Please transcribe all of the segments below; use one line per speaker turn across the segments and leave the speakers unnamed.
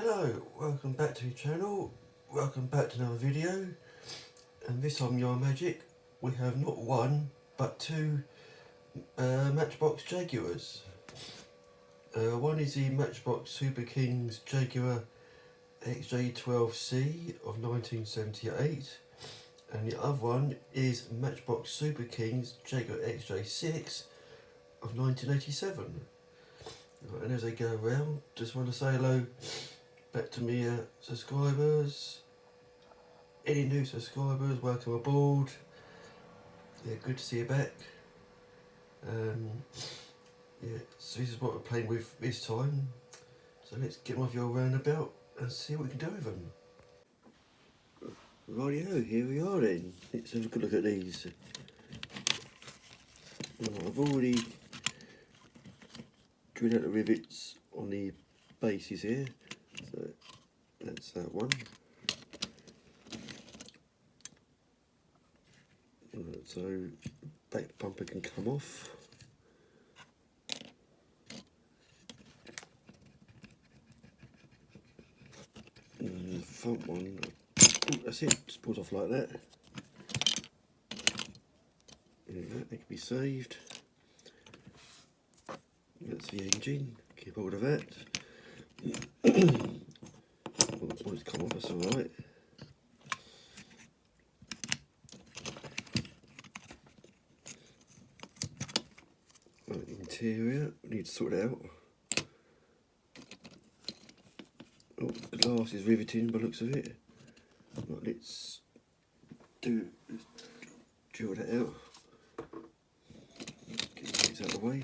Hello, welcome back to your channel, welcome back to another video, and this time Your Magic we have not one but two Matchbox Jaguars. One is the Matchbox Super Kings Jaguar XJ12C of 1978, and the other one is Matchbox Super Kings Jaguar XJ6 of 1987. And as I go around, just want to say hello back to me subscribers, any new subscribers, welcome aboard. Yeah, good to see you back. Yeah, so this is what we're playing with this time, so let's get them off your roundabout and see what we can do with them. Rightio, here we are then. Let's have a good look at these. Well, I've already drilled out the rivets on the bases here, so that's that one. So back bumper can come off. And the front one, oh, that's it, just pulls off like that. There we go, that can be saved. That's the engine, keep hold of that. All the points come off, that's alright. Interior, we need to sort it out. Oh, the glass is riveting by the looks of it. Right, let's drill that out. Get these out of the way.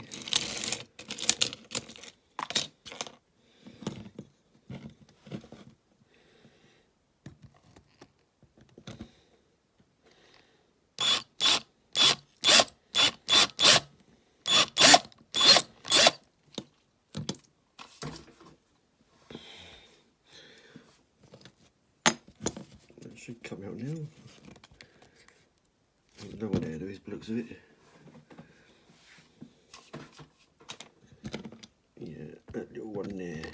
Should come out now. There's no one there, there is, by the looks of it. Yeah, that little one there.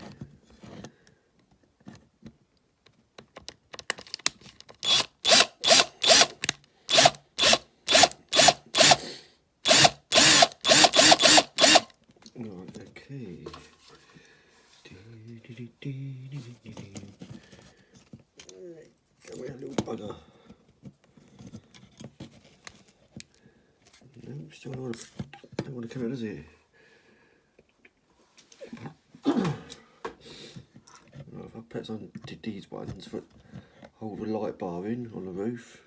Right, okay. Come here, little bugger. No, still don't want to come out, does it? Right, if I press on these buttons for hold the light bar in on the roof.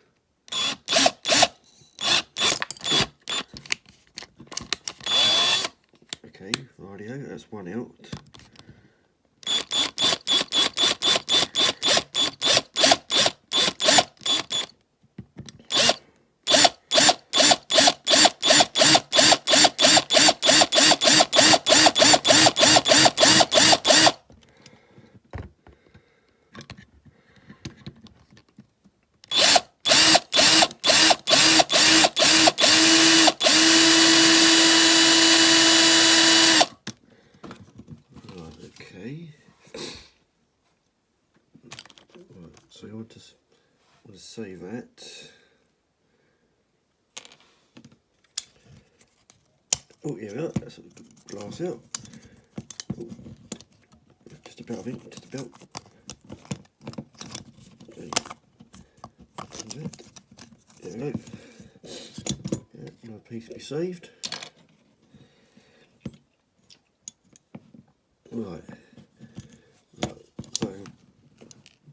Okay, rightio, that's one out. Right, so you want to save that. Oh, here we are, that's glass out. Oh, just about, I think, just about. Okay. There we go. Yeah, another piece to be saved. Right. So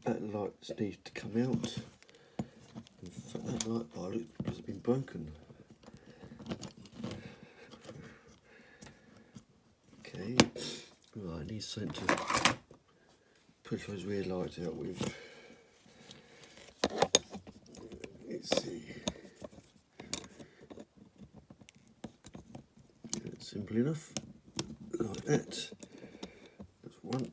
that light needs to come out. In fact, that light bar has been broken. Okay. Right, I need something to push those rear lights out with. Let's see. That's simple enough. Like that. That's one.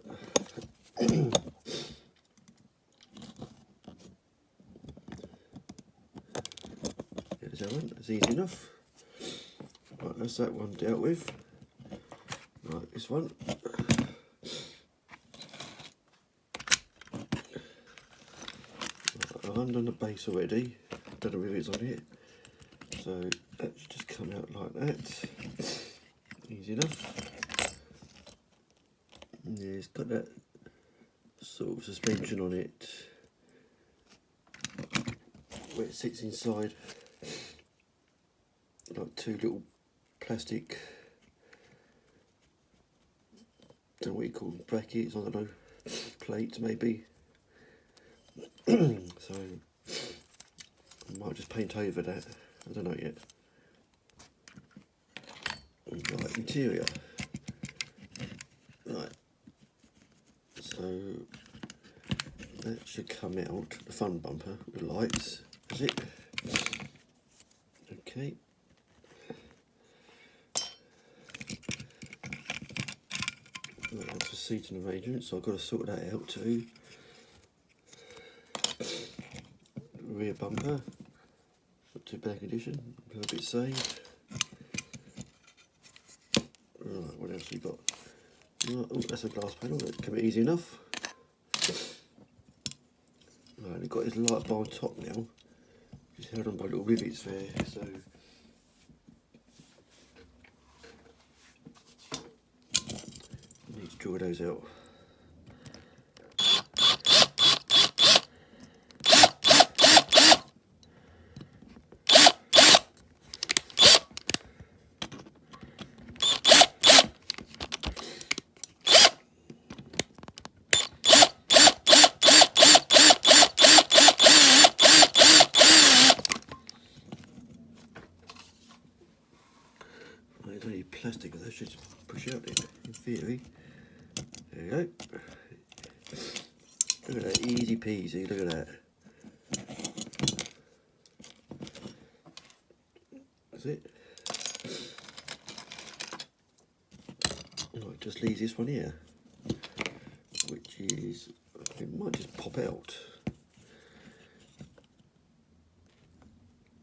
There's that one. That's easy enough. Right, that's that one dealt with. Right, this one. I've done the base already, done the rivets on it, so that should just come out like that, easy enough. Yeah, it's got that sort of suspension on it, where it sits inside, like two little plastic, don't know what you call them, brackets, I don't know, plates maybe. So I might just paint over that, I don't know yet. Right, interior. Right, so that should come out, the front bumper with lights, is it? Okay. Right, that's the seating arrangement, so I've got to sort that out too. Rear bumper, not too bad condition, a little bit saved. Right, what else we got? Right, oh, that's a glass panel, that can be easy enough. Right, we've got his light bar on top now. It's held on by little rivets there, so I need to draw those out. It's only plastic, but that should push out there, in theory. There you go. Look at that, easy peasy, look at that. That's it. Right, just leaves this one here, which is, it might just pop out.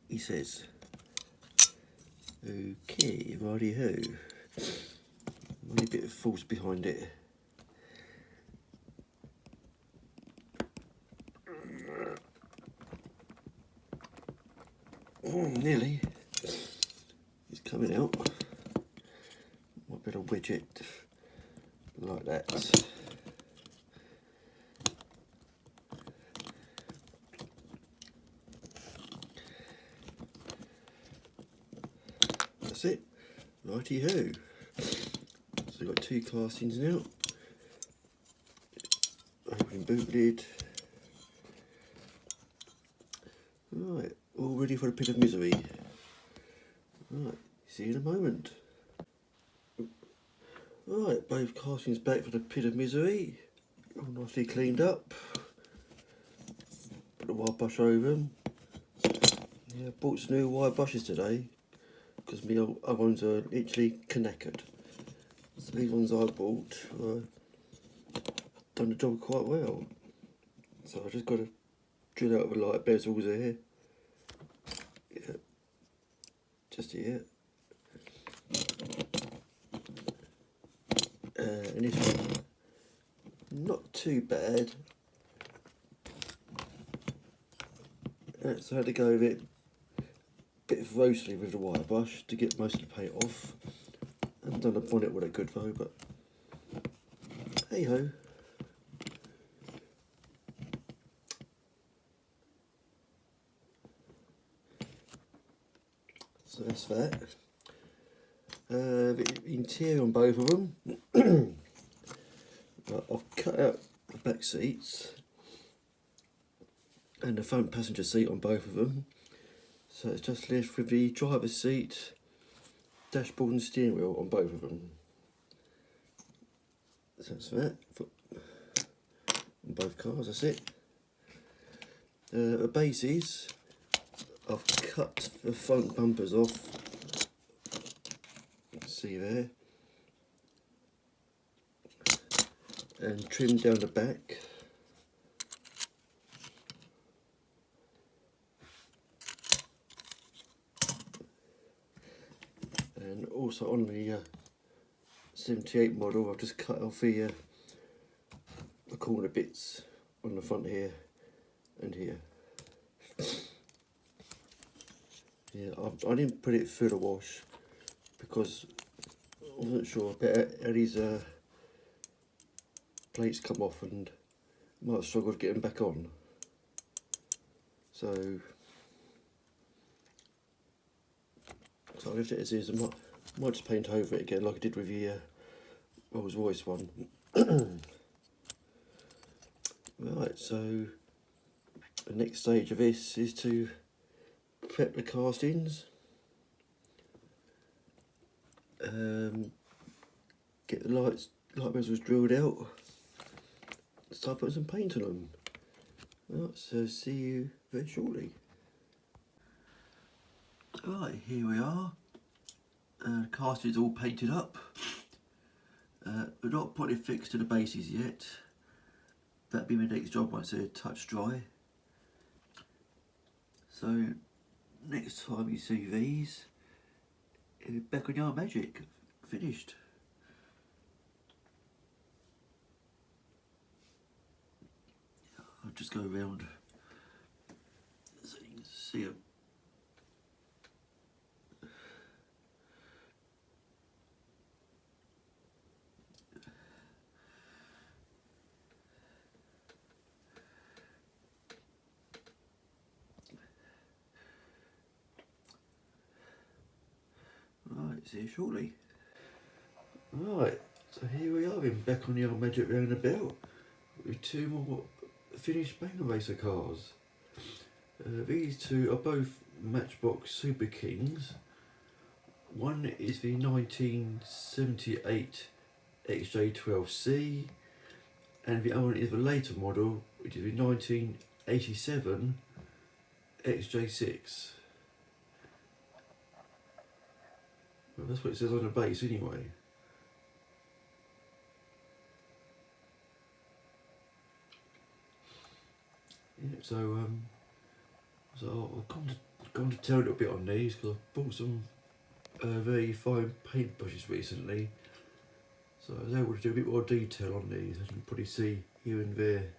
He says, okay, righty-ho. Only a bit of force behind it. Nearly. It's coming out. Might better wedge it like that. That's it. Righty-ho. So we've got two castings now. Open boot lid. Right, all ready for a pit of misery. Right, see you in a moment. Right, both castings back for the pit of misery. All nicely cleaned up. Put the wire brush over them. Yeah, I bought some new wire brushes today because my other ones are literally knackered. So these ones I bought done the job quite well. So I just got to drill out the light bezels here. Yeah, just here. And this one, not too bad. So I had to go with it a bit of roastly with the wire brush to get most of the paint off. I haven't done the bonnet with a good though, but hey ho. So that's that. The interior on both of them. I've cut out the back seats and the front passenger seat on both of them. So it's just left with the driver's seat, dashboard and steering wheel on both of them. So that's that. On both cars, that's it. The bases, I've cut the front bumpers off. See there. And trimmed down the back. And also on the 78 model, I've just cut off the corner bits on the front here and here. Yeah, I didn't put it through the wash because I wasn't sure about how these plates come off and might struggle to get them back on. So I left it as is. I might just paint over it again like I did with the Rolls Royce one. Right, so the next stage of this is to prep the castings. Get the light bezels drilled out. Start putting some paint on them. Right, so see you very shortly. Right, here we are. The castings all painted up. We're not putting it fixed to the bases yet. That'll be my next job once they're touch dry. So next time you see these, back on your magic, finished. I'll just go around so you can see them. Right, see you shortly. Right, so here we are, then back on the old magic roundabout with two more finished Banger Racer cars. These two are both Matchbox Super Kings. One is the 1978 XJ12C, and the other one is the later model, which is the 1987 XJ6. Well, that's what it says on the base anyway. Yeah, so I've gone to tell a little bit on these because I bought some very fine paint brushes recently, so I was able to do a bit more detail on these, as you can probably see here and there.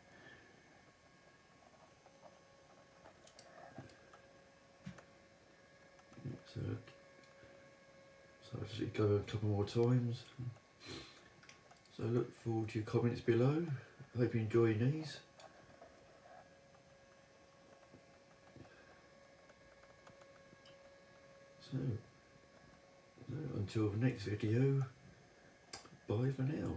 So I'll just go a couple more times. So I look forward to your comments below. I hope you're enjoying these. So until the next video, bye for now.